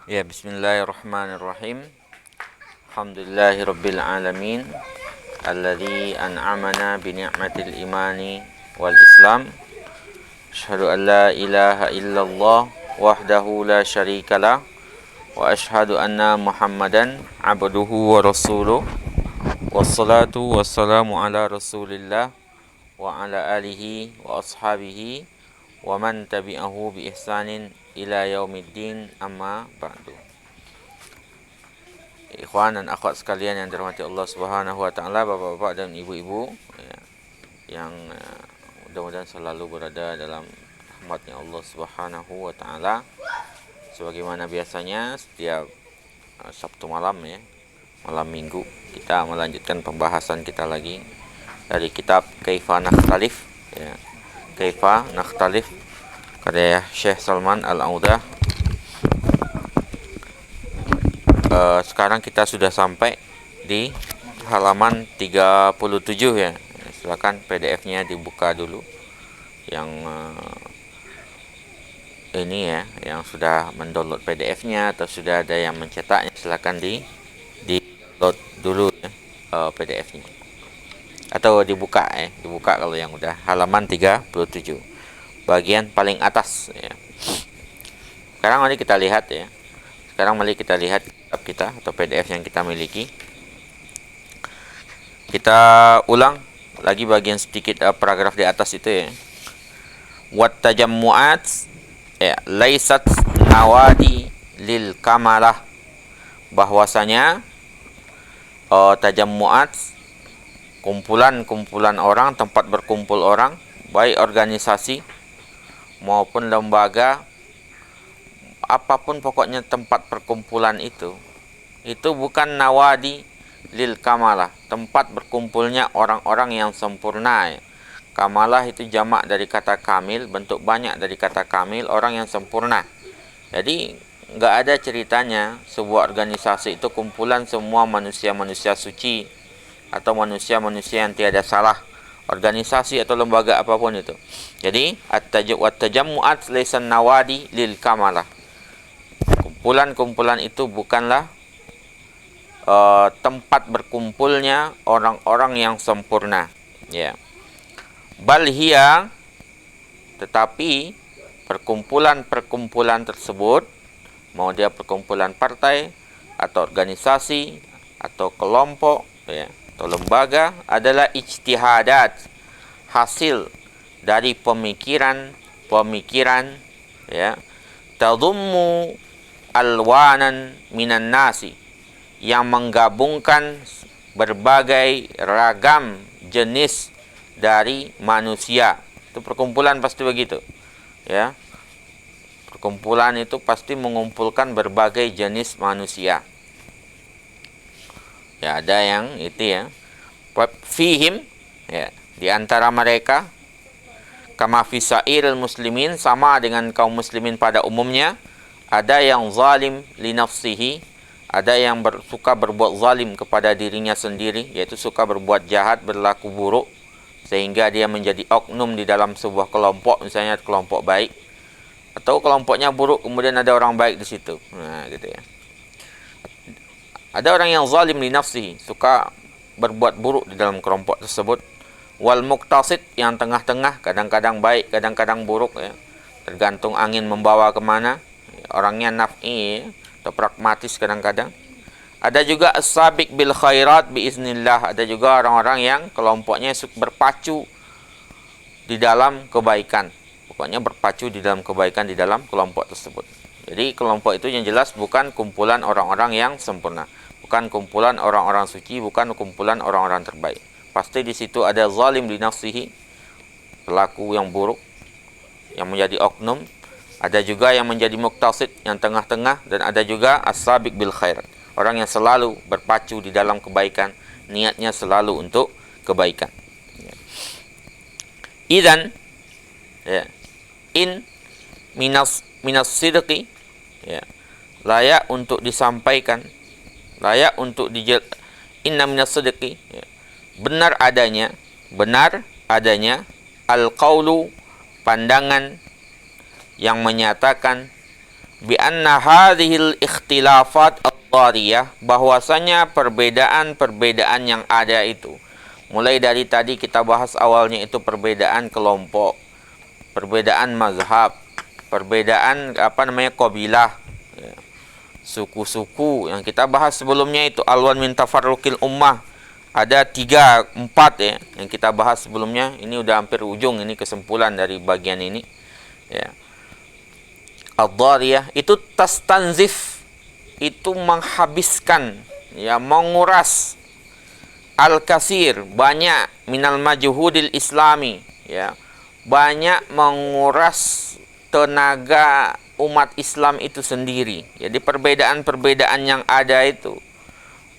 Ya, bismillahirrahmanirrahim. Alhamdulillahirabbil alamin alladzi an'amana bi ni'matil imani wal islam. Asyhadu an la ilaha illallah wahdahu la syarikalah wa asyhadu anna Muhammadan abduhu wa rasuluh. Wassalatu wassalamu ala Rasulillah wa ala alihi wa ashabihi wa man tabi'ahu bi ihsanin ila yaumiddin, amma ba'du. Ikhwan dan akhwat sekalian yang dirahmati Allah Subhanahu wa taala, bapak-bapak dan ibu-ibu ya, yang mudah-mudahan selalu berada dalam rahmatnya Allah Subhanahu wa taala. Sebagaimana biasanya setiap Sabtu malam ya, malam Minggu, kita melanjutkan pembahasan kita lagi dari kitab Kaifa Nakhtalif ya. Kaifa Nakhtalif karya Syekh Salman Al-Audah. Sekarang kita sudah sampai di halaman 37 ya. Silakan PDF-nya dibuka dulu. Yang ini ya, yang sudah mendownload PDF-nya atau sudah ada yang mencetaknya, silakan di download dulu ya, PDF-nya. Atau dibuka ya, dibuka kalau yang udah halaman 37. Bagian paling atas ya. Sekarang mari kita lihat ya. Sekarang mari kita lihat kitab kita atau PDF yang kita miliki. Kita ulang lagi bagian sedikit paragraf di atas itu ya. Wat tajammu'at ya laisat nawadi lil kamalah, bahwasanya tajammu'at, kumpulan-kumpulan orang, tempat berkumpul orang, baik organisasi maupun lembaga, apapun pokoknya tempat perkumpulan itu bukan nawadi lil kamalah, tempat berkumpulnya orang-orang yang sempurna ya. Kamalah itu jamak dari kata kamil, bentuk banyak dari kata kamil, orang yang sempurna. Jadi nggak ada ceritanya sebuah organisasi itu kumpulan semua manusia-manusia suci atau manusia-manusia yang tiada salah, organisasi atau lembaga apapun itu. Jadi at-tajammu'at laysa nawadi lil kamalah, kumpulan-kumpulan itu bukanlah tempat berkumpulnya orang-orang yang sempurna ya. Bal hiya, tetapi perkumpulan-perkumpulan tersebut, mau dia perkumpulan partai atau organisasi atau kelompok ya, atau lembaga, adalah ijtihadat, hasil dari pemikiran ya, tadummu alwanan minan nasi, yang menggabungkan berbagai ragam jenis dari manusia. Itu perkumpulan pasti begitu ya. Perkumpulan itu pasti mengumpulkan berbagai jenis manusia ya. Ada yang itu ya, fihim ya, di antara mereka, kama fisairil muslimin, sama dengan kaum muslimin pada umumnya, ada yang zalim li nafsihi, ada yang suka berbuat zalim kepada dirinya sendiri, yaitu suka berbuat jahat, berlaku buruk, sehingga dia menjadi oknum di dalam sebuah kelompok, misalnya kelompok baik, atau kelompoknya buruk, kemudian ada orang baik di situ. Nah, gitu ya. Ada orang yang zalim li nafsihi, suka berbuat buruk di dalam kelompok tersebut. Wal muqtasid, yang tengah-tengah, kadang-kadang baik, kadang-kadang buruk ya. Tergantung angin membawa kemana. Orangnya naf'i atau pragmatis kadang-kadang. Ada juga as-sabiq bil khairat biiznillah, ada juga orang-orang yang kelompoknya berpacu di dalam kebaikan. Pokoknya berpacu di dalam kebaikan di dalam kelompok tersebut. Jadi kelompok itu yang jelas bukan kumpulan orang-orang yang sempurna, bukan kumpulan orang-orang suci, bukan kumpulan orang-orang terbaik. Pasti di situ ada zalim li nafsihi, pelaku yang buruk, yang menjadi oknum. Ada juga yang menjadi muqtasid, yang tengah-tengah, dan ada juga as-sabiq bil khairat, orang yang selalu berpacu di dalam kebaikan, niatnya selalu untuk kebaikan. Idzan ya, in minas sidqi ya, layak untuk disampaikan, layak untuk inna minas sidqi ya, benar adanya al qaulu, pandangan yang menyatakan bi anna hadhil ikhtilafat ad-dariyah, bahwasanya perbedaan-perbedaan yang ada itu, mulai dari tadi kita bahas awalnya itu perbedaan kelompok, perbedaan mazhab, perbedaan qabilah, ya, suku-suku yang kita bahas sebelumnya itu alwan min tafarruqil ummah. Ada 3, 4 ya yang kita bahas sebelumnya. Ini udah hampir ujung, ini kesimpulan dari bagian ini. Ya. Ad-dariyah itu tastanzif, itu menghabiskan, ya, menguras al-kasir, banyak minal majhudil islami, ya. Banyak menguras tenaga umat Islam itu sendiri. Jadi perbedaan-perbedaan yang ada itu,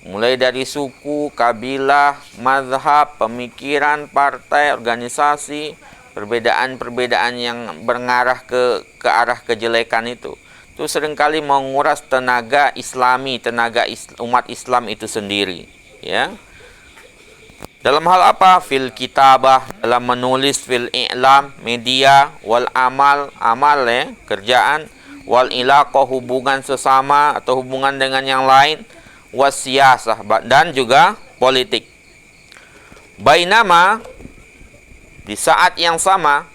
mulai dari suku, kabilah, mazhab, pemikiran, partai, organisasi, perbedaan-perbedaan yang mengarah ke arah kejelekan itu seringkali menguras tenaga Islami, tenaga umat Islam itu sendiri, ya. Dalam hal apa? Fil kitabah, dalam menulis, fil i'lam, media, wal amal, ya, kerjaan, wal ilaqah, hubungan sesama atau hubungan dengan yang lain, wasiyasah, dan juga politik. Bainama, di saat yang sama,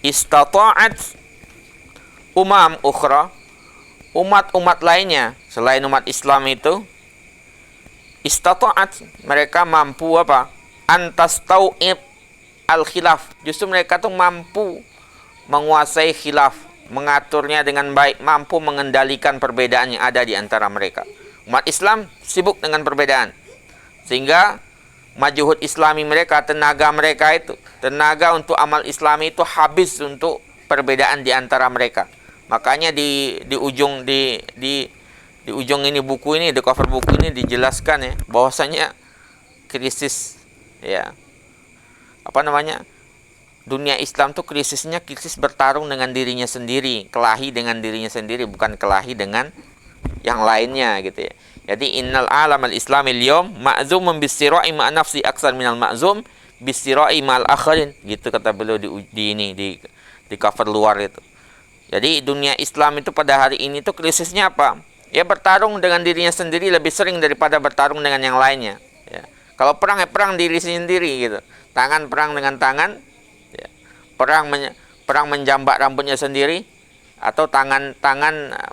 istata'at umam ukhra, umat-umat lainnya selain umat Islam itu, istata'at, mereka mampu apa? Antastau'ib al-khilaf, justru mereka tuh mampu menguasai khilaf, mengaturnya dengan baik, mampu mengendalikan perbedaan yang ada di antara mereka. Umat Islam sibuk dengan perbedaan, sehingga majuhud islami mereka, tenaga mereka itu, tenaga untuk amal islami itu habis untuk perbedaan di antara mereka. Makanya di ujung ini buku ini, di cover buku ini dijelaskan, ya, bahwasanya krisis, ya, dunia Islam tuh krisis bertarung dengan dirinya sendiri, kelahi dengan dirinya sendiri, bukan kelahi dengan yang lainnya, gitu ya. Jadi innal alam al-islamil yawm ma'zumun bis-sira'i ma'a nafsi aksar minal ma'zum bis-sira'i ma'al akharin, gitu kata beliau di cover luar itu. Jadi dunia Islam itu pada hari ini tuh krisisnya apa? Ya, bertarung dengan dirinya sendiri lebih sering daripada bertarung dengan yang lainnya, ya. Kalau perang, ya perang diri sendiri, gitu. Tangan perang dengan tangan, ya. Perang menjambak rambutnya sendiri, atau tangan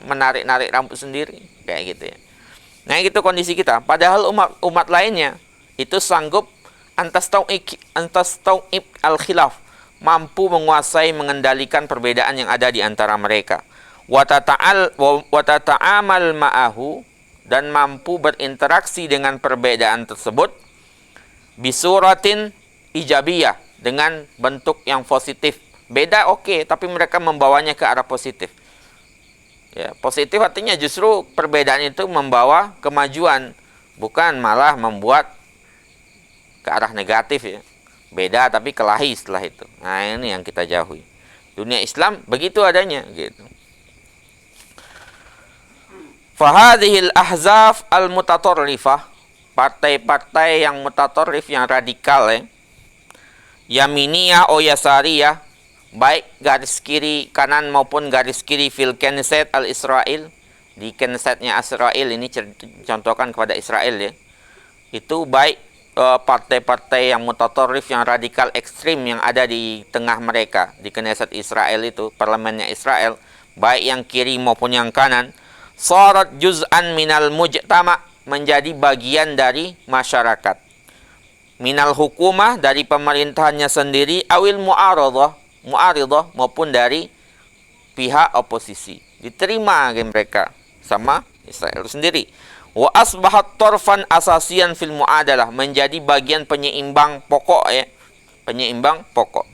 menarik-narik rambut sendiri, kayak gitu, ya. Nah, itu kondisi kita. Padahal umat lainnya itu sanggup antastau'ib al-khilaf, mampu menguasai, mengendalikan perbedaan yang ada di antara mereka. Wa tata'amal ma'ahu, dan mampu berinteraksi dengan perbedaan tersebut bisuratin ijabiyah, dengan bentuk yang positif. Beda oke, tapi mereka membawanya ke arah positif. Ya, positif artinya justru perbedaan itu membawa kemajuan, bukan malah membuat ke arah negatif, ya. Beda tapi kelahi setelah itu. Nah, ini yang kita jauhi. Dunia Islam begitu adanya, gitu. Fahadhil ahzaf al-mutatarrifah, partai-partai yang mutatarrif, yang radikal, ya. Yaminiyah o yasariyah, baik garis kiri kanan maupun garis kiri, fil Knesset al-Israel, di Knessetnya Israel, ini contohkan kepada Israel, ya. Itu baik partai-partai yang mutatarrif, yang radikal ekstrim yang ada di tengah mereka, di Knesset Israel itu, parlemennya Israel, baik yang kiri maupun yang kanan, sarat juz'an minal mujtama, menjadi bagian dari masyarakat, minal hukumah, dari pemerintahannya sendiri, awil mu'aridah maupun dari pihak oposisi, diterima mereka sama Israel sendiri. Wa asbahat torfan asasian fil mu'adalah, menjadi bagian penyeimbang pokok, ya, penyeimbang pokok.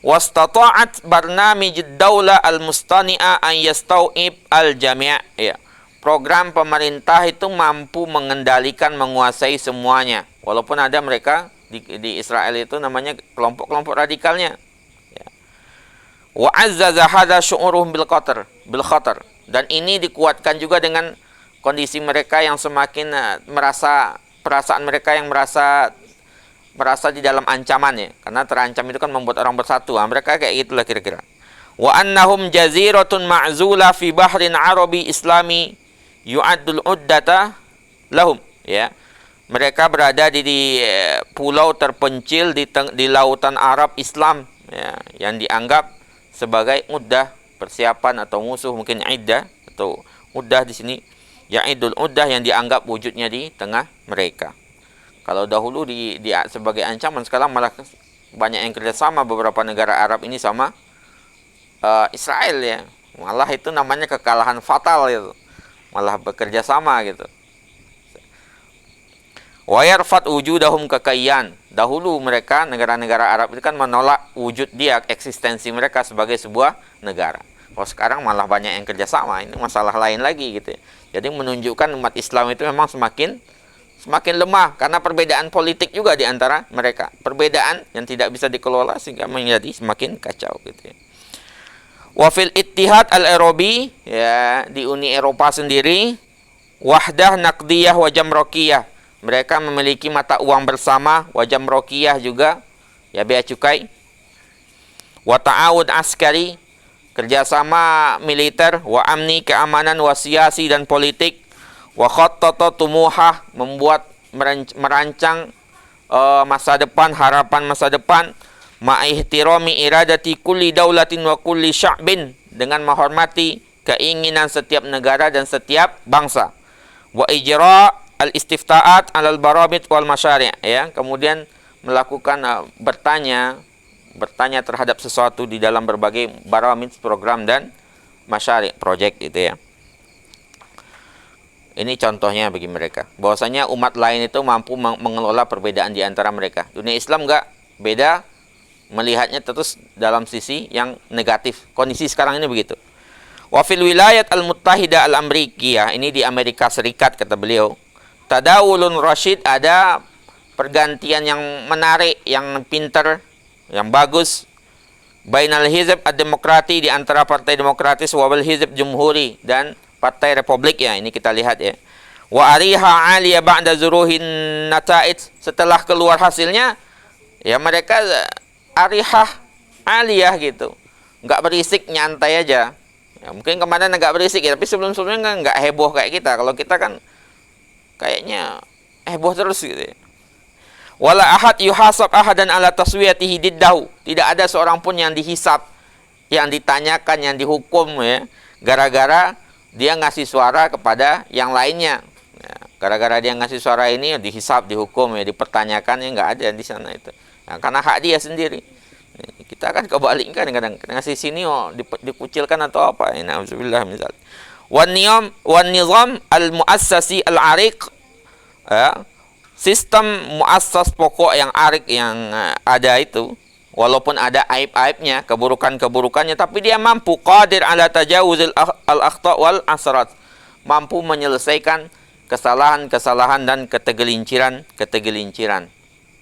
Wastata'at barnamij daulah al-mustani'a an yastau'ib al-jami', ya. Program pemerintah itu mampu mengendalikan, menguasai semuanya. Walaupun ada mereka di Israel itu namanya kelompok-kelompok radikalnya. Wa azzaza hadza syu'uruhum bil khatar. Dan ini dikuatkan juga dengan kondisi mereka yang semakin perasaan mereka yang merasa di dalam ancaman, ya. Karena terancam itu kan membuat orang bersatu. Mereka kayak gitulah kira-kira. wa annahum jaziratun ma'zula fi bahrin arabi islami yu'addul uddata lahum, ya. Mereka berada di pulau terpencil di lautan Arab Islam, ya, yang dianggap sebagai uddah, persiapan atau musuh, mungkin iddah atau uddah di sini. Ya'idul uddah yang dianggap wujudnya di tengah mereka. Kalau dahulu sebagai ancaman, sekarang malah banyak yang kerjasama beberapa negara Arab ini sama Israel, ya. Malah itu namanya kekalahan fatal itu. Malah bekerja sama gitu. Wa yarfat wujudahum kekayyan. Dahulu mereka, negara-negara Arab itu kan menolak wujud dia, eksistensi mereka sebagai sebuah negara. Kalau sekarang malah banyak yang kerjasama, ini masalah lain lagi gitu. Jadi menunjukkan umat Islam itu memang semakin lemah karena perbedaan politik juga di antara mereka. Perbedaan yang tidak bisa dikelola sehingga menjadi semakin kacau gitu ya. Wa fil Ittihad al-Arabi, ya, di Uni Eropa sendiri, wahdah naqdiyah wa jamrokiyah. Mereka memiliki mata uang bersama, wa jamrokiyah juga, ya, bea cukai. Wa ta'awud askari, kerjasama militer, wa amni, keamanan, wa siyasi dan politik, wa khattata tumuhah, membuat merancang masa depan, harapan masa depan, ma'ihtirami iradati kulli daulatin wa kulli sya'bin, dengan menghormati keinginan setiap negara dan setiap bangsa. Wa ijra' al-istifta'at 'alal baramid wal masyari', ya, kemudian melakukan bertanya terhadap sesuatu di dalam berbagai baramid, program dan masyari', project itu ya. Ini contohnya bagi mereka. Bahwasanya umat lain itu mampu mengelola perbedaan di antara mereka. Dunia Islam enggak, beda, melihatnya terus dalam sisi yang negatif. Kondisi sekarang ini begitu. Wa fil wilayat al-muttahida al-amrikiyah, ini di Amerika Serikat kata beliau, tadawulun rasyid, ada pergantian yang menarik, yang pintar, yang bagus, bainal hizb ad-demokrati, di antara partai demokratis, wal hizb jumhuri, dan partai republik, ya. Ini kita lihat ya. Wa ariha aliyah ba'da zuruhin nata'id, setelah keluar hasilnya, ya mereka arihah aliyah gitu, nggak berisik, nyantai aja. Ya, mungkin kemarin agak berisik ya, tapi sebelum-sebelumnya nggak heboh kayak kita. Kalau kita kan kayaknya heboh terus gitu ya. Wala ahad yuhasab ahadan ala taswiyatihi diddahu, tidak ada seorang pun yang dihisab, yang ditanyakan, yang dihukum, ya, gara-gara dia ngasih suara kepada yang lainnya. Ya, gara-gara dia ngasih suara ini dihisab, dihukum, ya, dipertanyakan, ya, nggak ada di sana itu. Nah, karena hak dia sendiri. Kita kan kebalikkan, kadang ngasih sini dikucilkan atau apa. Na'udzubillah misal. Wan nizam al-muassasi al-ariq, ya, sistem muassas pokok yang arik yang ada itu, walaupun ada aib-aibnya, keburukan-keburukannya, tapi dia mampu qadir ala tajawuzil al-akhta' wal asrat, mampu menyelesaikan kesalahan-kesalahan dan ketergelinciran.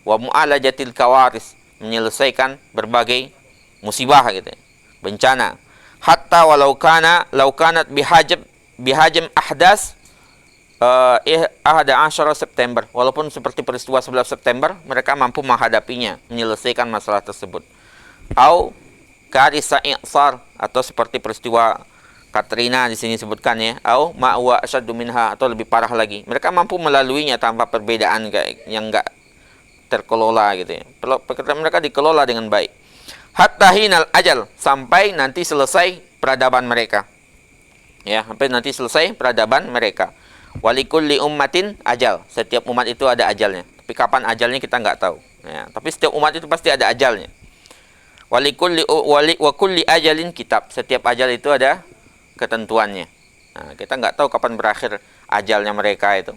Wa mu'alajatil kawaris, menyelesaikan berbagai musibah gitu, bencana. Hatta walau kanat bihajam ahdas ahada asyara September, walaupun seperti peristiwa 11 September, mereka mampu menghadapinya, menyelesaikan masalah tersebut. Au karisa i'sar, atau seperti peristiwa Katrina di sini sebutkan, ya. Au ma huwa asyaddu minha, atau lebih parah lagi. Mereka mampu melaluinya tanpa perbedaan yang enggak terkelola gitu ya. Pekerjaan mereka dikelola dengan baik. Hatta hinal ajal, sampai nanti selesai peradaban mereka. Ya, sampai nanti selesai peradaban mereka. Walikulli ummatin ajal, setiap umat itu ada ajalnya. Tapi kapan ajalnya kita nggak tahu. Ya, tapi setiap umat itu pasti ada ajalnya. Wa kulli ajalin kitab, setiap ajal itu ada ketentuannya. Nah, kita nggak tahu kapan berakhir ajalnya mereka itu.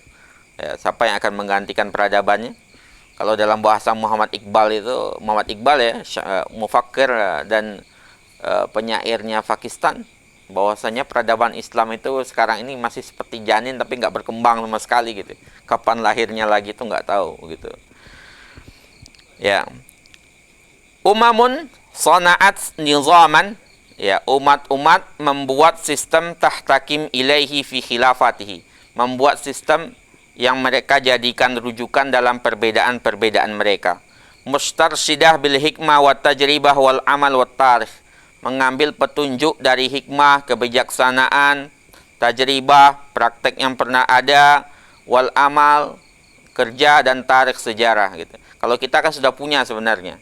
Ya, siapa yang akan menggantikan peradabannya? Kalau dalam bahasa Muhammad Iqbal ya, mufakkir dan penyairnya Pakistan, bahwasanya peradaban Islam itu sekarang ini masih seperti janin tapi nggak berkembang sama sekali gitu. Kapan lahirnya lagi itu nggak tahu gitu. Ya. Umamun sana'at nizaman, ya, umat-umat membuat sistem tahtakim ilaihi fi khilafatihi, membuat sistem yang mereka jadikan rujukan dalam perbedaan-perbedaan mereka. Mustarsyidah bil hikmah wa tajribah wal amal wa tarikh, mengambil petunjuk dari hikmah, kebijaksanaan, tajribah, praktek yang pernah ada, wal amal, kerja dan tarikh sejarah gitu. Kalau kita kan sudah punya sebenarnya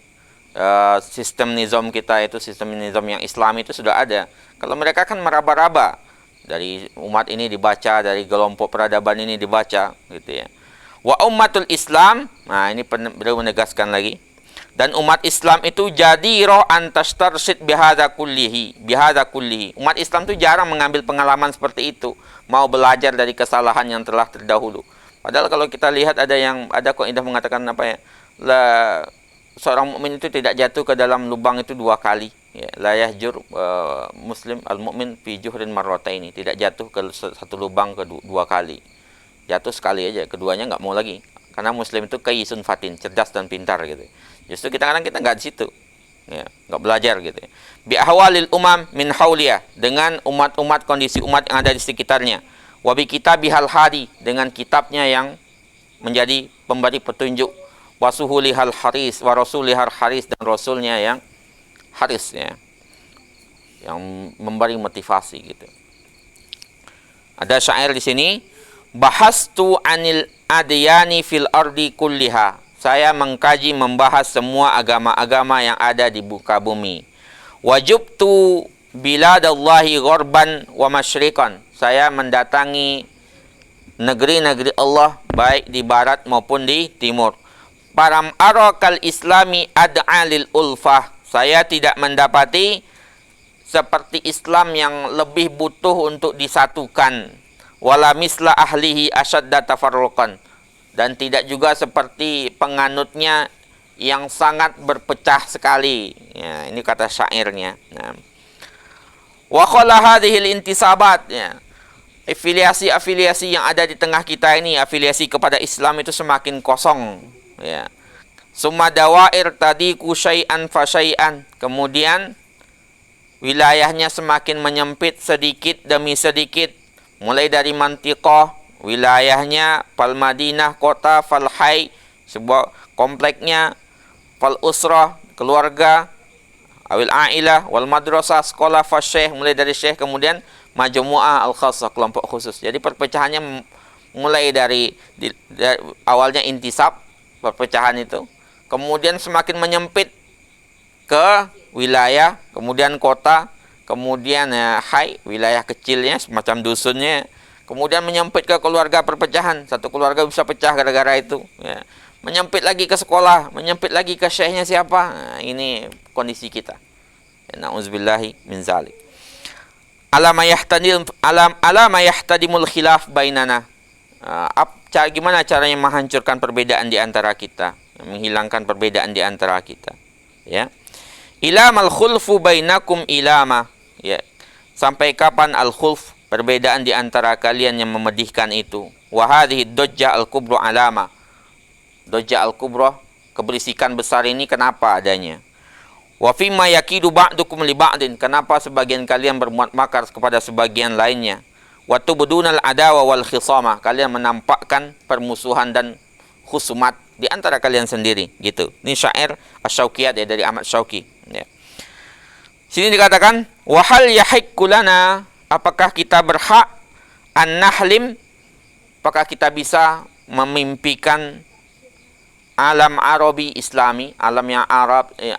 sistem nizam kita itu, sistem nizam yang Islam itu sudah ada. Kalau mereka kan meraba-raba, dari umat ini dibaca, dari kelompok peradaban ini dibaca gitu ya. Wa ummatul Islam, nah ini beliau menegaskan lagi, dan umat Islam itu jadirah an tastarsyid bihadza kullihi. Umat Islam itu jarang mengambil pengalaman seperti itu, mau belajar dari kesalahan yang telah terdahulu. Padahal kalau kita lihat ada kaidah mengatakan apa ya? Seorang mukmin itu tidak jatuh ke dalam lubang itu 2 kali. Ya, la yahjur muslim al-mu'min fi juhrin marrataini. Tidak jatuh ke satu lubang 2 kali. Jatuh sekali aja, keduanya nggak mau lagi. Karena muslim itu kaisun fatin, cerdas dan pintar gitu. Justru kita nggak di situ. Ya, nggak belajar gitu. Bi ahwalil umam min hauliyah, dengan umat-umat, kondisi umat yang ada di sekitarnya. Wa bi kitabihal hadi, dengan kitabnya yang menjadi pemberi petunjuk. Wasuhulihal haris, wa rasulihal haris, dan rasulnya yang haris ya, yang memberi motivasi gitu. Ada syair di sini, bahastu anil adyani fil ardi kulliha. Saya mengkaji, membahas semua agama-agama yang ada di muka bumi. Wajubtu biladallahi ghorban wa masyriqan. Saya mendatangi negeri-negeri Allah baik di barat maupun di timur. Param arakal islami ad'alil ulfah. Saya tidak mendapati seperti Islam yang lebih butuh untuk disatukan. Wala misla ahlihi asyadda tafarruqan. Dan tidak juga seperti penganutnya yang sangat berpecah sekali. Ya, ini kata syairnya. Nah. Wa khala hadhil intisabat, ya. Afiliasi-afiliasi yang ada di tengah kita ini, afiliasi kepada Islam itu semakin kosong. Ya. Summa dawair tadiku syai'an fa syai'an. Kemudian wilayahnya semakin menyempit sedikit demi sedikit. Mulai dari mantiqah, wilayahnya, fal Madinah, kota, fal hai, sebuah kompleknya, fal usrah, keluarga, awil ailah, wal madrasah, sekolah, fal syekh, mulai dari syekh, kemudian majmu'ah al khassah, kelompok khusus. Jadi perpecahannya mulai dari awalnya intisab, perpecahan itu, kemudian semakin menyempit ke wilayah, kemudian kota, kemudian hai, wilayah kecilnya semacam dusunnya, kemudian menyempit ke keluarga, perpecahan, satu keluarga bisa pecah gara-gara itu ya. Menyempit lagi ke sekolah, menyempit lagi ke syekhnya siapa. Nah, ini kondisi kita. Nauzubillahi min zalik. Alama yahtadimul khilaf bainana. Gimana caranya menghancurkan perbedaan di antara kita, menghilangkan perbedaan di antara kita, ya. Ilamal khulfu bainakum ilama, ya. Sampai kapan al khulf, perbedaan di antara kalian yang memedihkan itu. Wa hadhihi dajja al kubra alama. Dajja al kubra, keberisikan besar ini kenapa adanya? Wa fima yakidu ba'dukum li ba'din, kenapa sebagian kalian berbuat makar kepada sebagian lainnya? Wa tubdunal adawa wal khisama, kalian menampakkan permusuhan dan khusumat di antara kalian sendiri, gitu. Ini syair Asy-Syaukiyat ya, dari Ahmad Syauki, ya. Sini dikatakan, wa hal yahiqqu lana, apakah kita berhak an-nahlim, apakah kita bisa memimpikan alam Arabi Islami, alam yang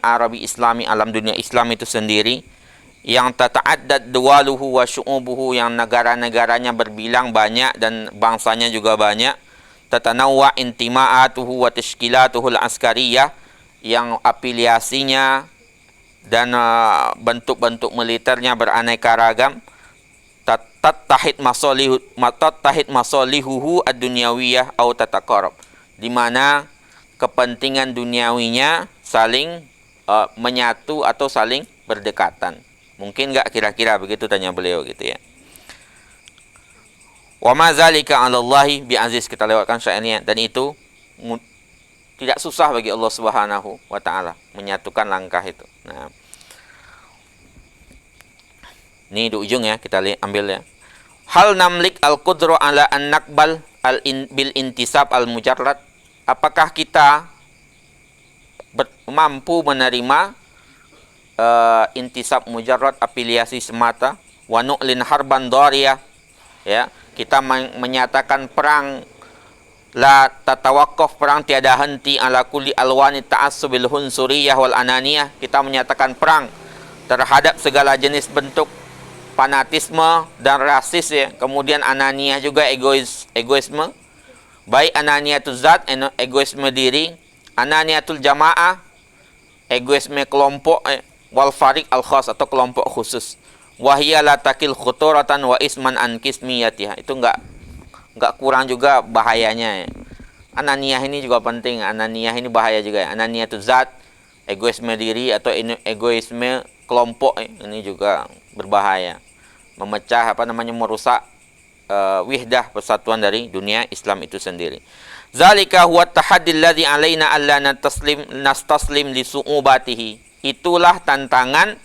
Arabi Islami, alam dunia Islam itu sendiri, yang tata'addad duwaluhu wa syu'ubuhu, yang negara-negaranya berbilang banyak dan bangsanya juga banyak, tatanawwa intima'atuhu wa tashkilatuhu al-askariyah, yang afiliasinya dan bentuk-bentuk militernya beraneka ragam, tattahid masalihuhu ad-dunyawiyah au tataqarrab, di mana kepentingan duniawinya saling menyatu atau saling berdekatan. Mungkin enggak kira-kira begitu, tanya beliau gitu ya. Wa ma zalika 'ala Allahi bi aziz, kita lewatkan syairnya, dan itu tidak susah bagi Allah Subhanahu wa taala menyatukan langkah itu. Nah, ini di ujung ya, kita ambil ya. Hal namlik al-qudra ala an naqbal bil intisab al-mujarrad, apakah kita mampu menerima intisab mujarrad, afiliasi semata. Wa nu'lin harban dariyah, ya, kita menyatakan perang la tatawaqqaf, perang tiada henti, ala kulli alwani ta'assubil hunsuriyah wal ananiyah, kita menyatakan perang terhadap segala jenis bentuk fanatisme dan rasis, ya. Kemudian ananiyah juga, egoisme, baik ananiyatul zat, egoisme diri, ananiyatul jamaah, egoisme kelompok, wal fariq al khas, atau kelompok khusus. Wahia la takil khuturatan wa isman an kismiyatiha, itu enggak kurang juga bahayanya, ya. Ananiyah ini juga penting, ananiyah ini bahaya juga, ya. Ananiyatul zat, egoisme diri atau egoisme kelompok, ini juga berbahaya, memecah merusak wihdah, persatuan dari dunia Islam itu sendiri. Zalika huwa tahaddil ladzi alaina alla nastaslim li su'ubatihi. Itulah tantangan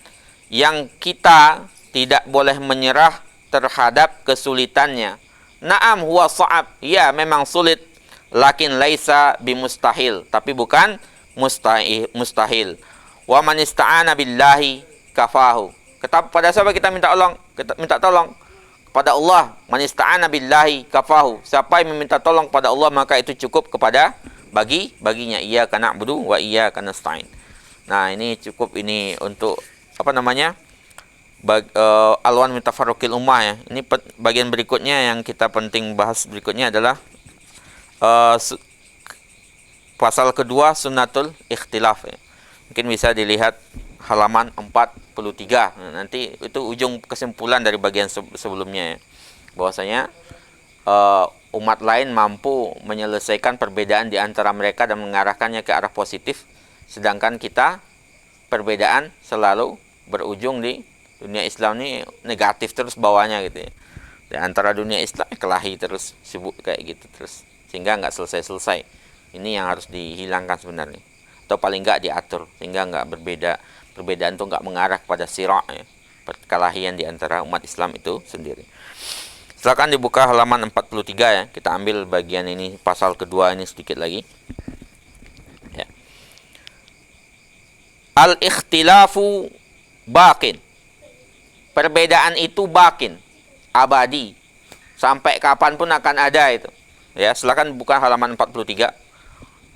yang kita tidak boleh menyerah terhadap kesulitannya. Naam huwa sa'ab, ya memang sulit, lakin laisa bimustahil, tapi bukan mustahil. Wa man ista'ana billahi kafahu. Pada siapa kita minta tolong? Kepada Allah. Man ista'ana billahi kafahu. Siapa yang meminta tolong kepada Allah, maka itu cukup baginya. Iyyaka na'budu wa iyyaka nasta'in. Nah, ini cukup ini untuk alwan min tafarruqil ummah, ya. Ini bagian berikutnya yang kita penting bahas berikutnya adalah pasal kedua, sunnatul ikhtilaf, ya. Mungkin bisa dilihat halaman 43. Nanti itu ujung kesimpulan dari bagian sebelumnya, ya. Bahwasanya umat lain mampu menyelesaikan perbedaan di antara mereka dan mengarahkannya ke arah positif, sedangkan kita perbedaan selalu berujung di dunia Islam ini negatif terus bawahnya, gitu, ya. Di antara dunia Islam kelahi terus, sibuk kayak gitu terus, sehingga nggak selesai-selesai. Ini yang harus dihilangkan sebenarnya, atau paling nggak diatur sehingga nggak perbedaan itu nggak mengarah kepada sirah, ya, perkelahian di antara umat Islam itu sendiri. Silakan dibuka halaman 43, ya. Kita ambil bagian ini, pasal kedua ini sedikit lagi, ya. Al-ikhtilafu baqin. Perbedaan itu bakin, abadi. Sampai kapanpun akan ada itu. Ya, silakan buka halaman 43.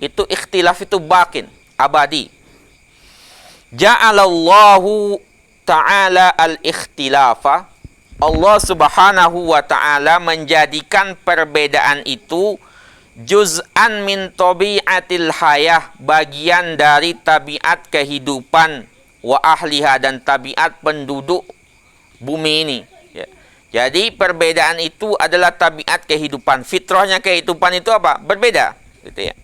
Itu ikhtilaf itu bakin, abadi. Ja'alallahu ta'ala al-ikhtilafa. Allah Subhanahu wa ta'ala menjadikan perbedaan itu juz'an min tabi'atil hayah, bagian dari tabiat kehidupan, wa ahliha, dan tabiat penduduk bumi ini, ya. Jadi perbedaan itu adalah tabiat kehidupan, fitrahnya kehidupan itu apa? Berbeda, gitu, ya.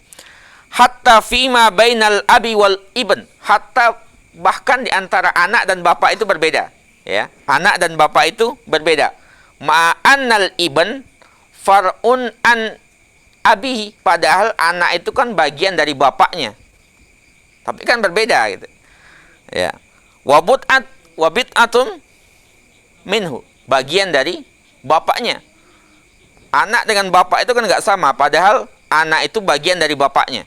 Hatta fima bainal abi wal ibn, hatta bahkan di antara anak dan bapak itu berbeda, ya. Anak dan bapak itu berbeda. Ma'annal ibn far'un an abi, padahal anak itu kan bagian dari bapaknya, tapi kan berbeda, gitu, ya. Wabit'atun minhu, bagian dari bapaknya. Anak dengan bapak itu kan nggak sama, padahal anak itu bagian dari bapaknya.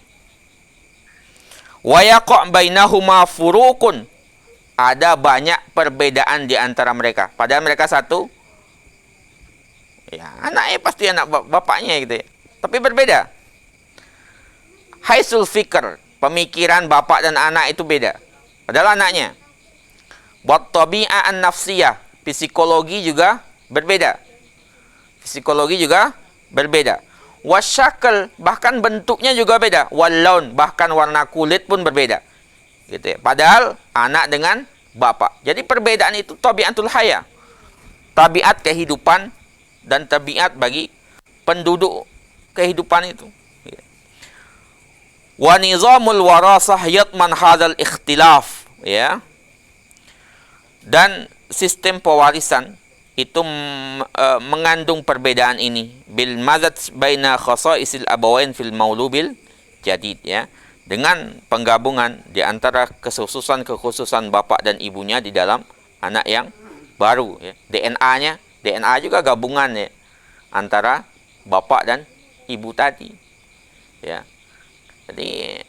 Wa yaqa' bainahuma furuqun, ada banyak perbedaan di antara mereka, padahal mereka satu, ya, anaknya pasti anak bapaknya, gitu, ya, tapi berbeda. Haisul fikr, pemikiran bapak dan anak itu beda, padahal anaknya. Wat tabi'ah an-nafsiyah, psikologi juga berbeda. Wasyakal, bahkan bentuknya juga beda. Wallaun, bahkan warna kulit pun berbeda, gitu, ya. Padahal anak dengan bapak. Jadi perbedaan itu tabiatul haya, tabiat kehidupan dan tabiat bagi penduduk kehidupan itu. Wa nizamul warasah yatman hadzal ikhtilaf, ya. Dan sistem pewarisan itu mengandung perbedaan ini, bil mazat baina khasaisil abawain fil maulubil jadid, ya, dengan penggabungan di antara kekhususan bapak dan ibunya di dalam anak yang baru, ya. DNA juga gabungan, ya, antara bapak dan ibu tadi, ya. Jadi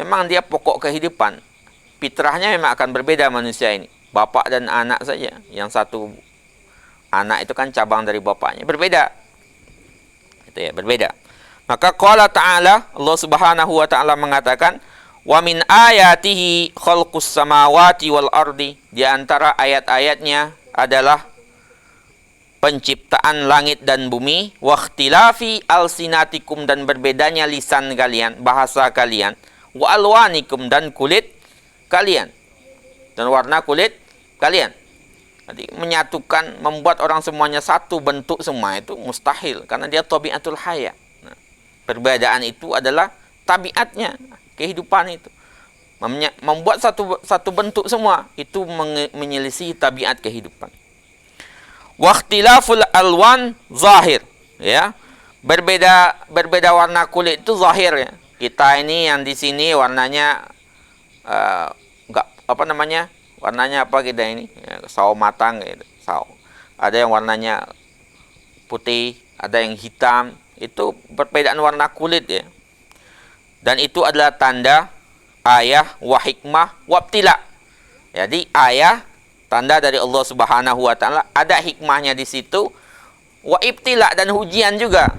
memang dia pokok kehidupan. fitrahnya memang akan berbeda manusia ini. Bapak dan anak saja. Yang satu anak itu kan cabang dari bapaknya. Berbeda. Itu ya, berbeda. Maka qala ta'ala, Allah Subhanahu wa taala mengatakan, "Wa min ayatihi khalqus samawati wal ardi." Di antara ayat-ayatnya adalah penciptaan langit dan bumi, wa ikhtilafi alsinatikum, dan berbedanya lisan kalian, bahasa kalian, wa alwanikum, dan kulit kalian, dan warna kulit kalian. Jadi menyatukan, membuat orang semuanya satu bentuk semua itu mustahil, karena dia tabiatul haya. Nah, perbedaan itu adalah tabiatnya, kehidupan itu. Membuat satu bentuk semua itu menyelisih tabiat kehidupan. Waqtilaful alwan zahir, ya. Berbeda warna kulit itu zahir, ya. Kita ini yang di sini warnanya enggak apa namanya? Warnanya apa kita ini? Ya, sawo matang gitu, sawo. Ada yang warnanya putih, ada yang hitam. Itu perbedaan warna kulit, ya. Dan itu adalah tanda ayah wa hikmah wa ibtila. Jadi ayah, tanda dari Allah Subhanahu wa taala, ada hikmahnya di situ, wa ibtila, dan ujian juga.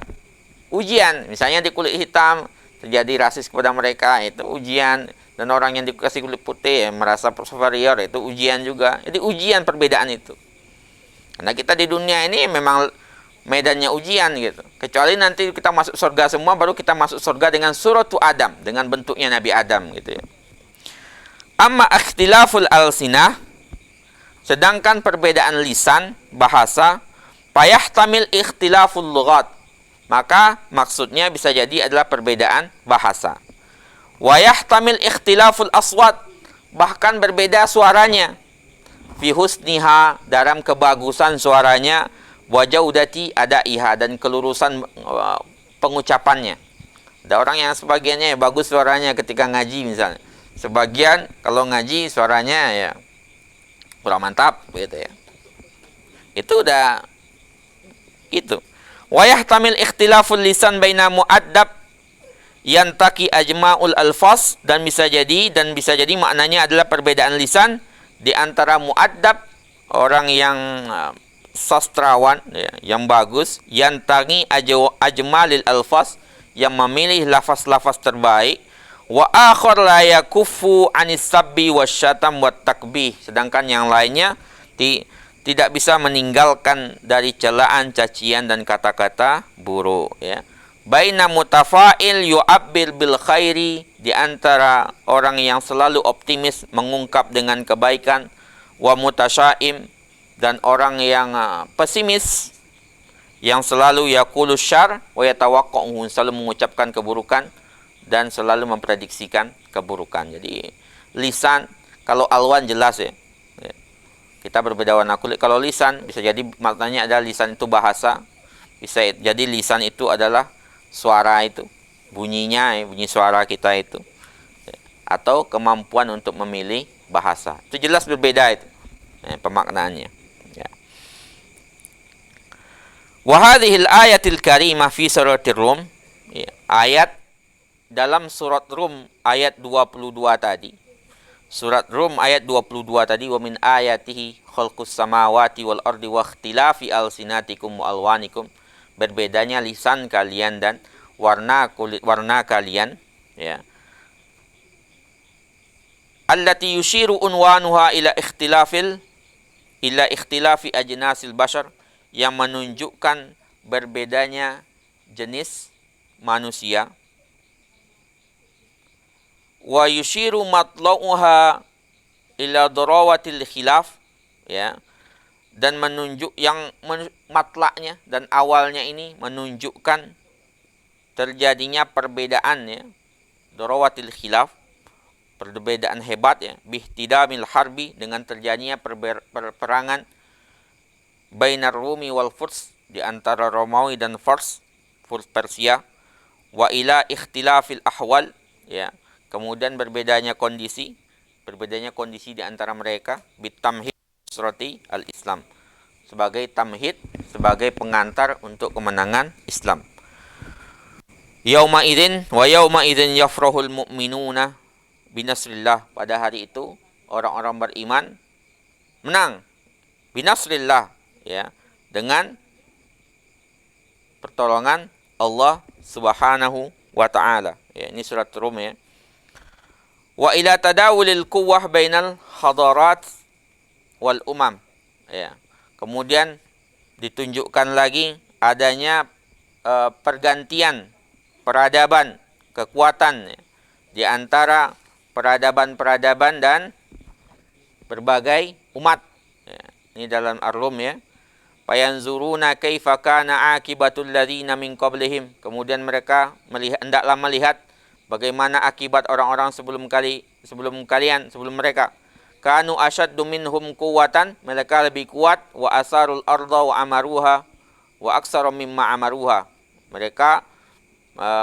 Ujian, misalnya di kulit hitam terjadi rasis kepada mereka, itu ujian, dan orang yang dikasih kulit putih merasa superior, itu ujian juga. Jadi ujian perbedaan itu. Karena kita di dunia ini memang medannya ujian gitu. Kecuali nanti kita masuk surga semua, baru kita masuk surga dengan suratu Adam, dengan bentuknya Nabi Adam gitu ya. Amma ikhtilaful alsinah, sedangkan perbedaan lisan, bahasa, payahtamil ikhtilaful lughat, maka maksudnya bisa jadi adalah perbedaan bahasa. Wa yahtamil ikhtilaful aswat, bahkan berbeda suaranya. Fi husniha, dalam kebagusan suaranya, wa jaudati adaiha, dan kelurusan pengucapannya. Ada orang yang sebagiannya bagus suaranya ketika ngaji misalnya. Sebagian kalau ngaji suaranya ya kurang mantap gitu ya. Itu udah itu. Wa yahtamil ikhtilaful lisan baina muaddab yantaki ajma'ul alfaz, dan bisa jadi maknanya adalah perbedaan lisan di antara muaddab, orang yang sastrawan ya, yang bagus, yantaki ajmalil alfaz, yang memilih lafaz-lafaz terbaik, wa akhar la yakuffu anis sabbi wasyatam wat takbih, sedangkan yang lainnya tidak bisa meninggalkan dari celaan, cacian, dan kata-kata buruk ya. Baina mutafa'il yu'abbil bil khairi, di antara orang yang selalu optimis mengungkap dengan kebaikan, wa mutasyaim, dan orang yang pesimis yang selalu yaqulu syarr wa yatawaqqa'u, selalu mengucapkan keburukan dan selalu memprediksikan keburukan. Jadi lisan, kalau alwan jelas ya. Kita berbeda warna kulit. Kalau lisan bisa jadi maknanya adalah lisan itu bahasa. Bisa jadi lisan itu adalah suara itu, bunyinya, bunyi suara kita itu, atau kemampuan untuk memilih bahasa. Itu jelas berbeda itu pemaknaannya. Ya. Wa hadhil ayatil karimah fi suratir Rum, ya, ayat dalam surat Rum ayat 22 tadi. Surat Rum ayat 22 tadi, wa min ayatihi khalqus samawati wal ardi wa ikhtilafi alsinatikum wa alwanikum, berbedanya lisan kalian dan warna kalian ya. Allati yushiru unwanuha ila ikhtilafi ajnasil bashar, yang menunjukkan berbedanya jenis manusia. Wa yushiru matla'uha ila darawatil khilaf ya, dan menunjuk yang matlaknya dan awalnya ini menunjukkan terjadinya perbedaan ya, darawatil khilaf, perbedaan hebat ya, bihtidamil harbi, dengan terjadinya peperangan bainar Rumi wal Furs, di antara Romawi dan Furs Persia, wa ila ikhtilafil ahwal ya, kemudian berbedanya kondisi di antara mereka, bitamhid surati al-Islam, sebagai tamhid, sebagai pengantar untuk kemenangan Islam. Yauma idzin wa yauma idzin yafrahul mu'minuna binasrillah, pada hari itu orang-orang beriman menang binasrillah, ya, dengan pertolongan Allah Subhanahu wa taala. Ya, ini surat Rum, ya. Wa ila tadawulil quwwah bainal hadarat wal umam. Ya. Kemudian ditunjukkan lagi adanya pergantian peradaban, kekuatan, ya, di antara peradaban-peradaban dan berbagai umat. Ya, ini dalam Ar-Rum, ya. Fayanzuruna kaifa kana akibatul ladzina min qablihim. Kemudian mereka hendaklah melihat bagaimana akibat orang-orang sebelum mereka. Kanu asyaddu minhum quwwatan, mereka lebih kuat, wa asarul arda wa amaruha wa aksara mimma amaruha. Mereka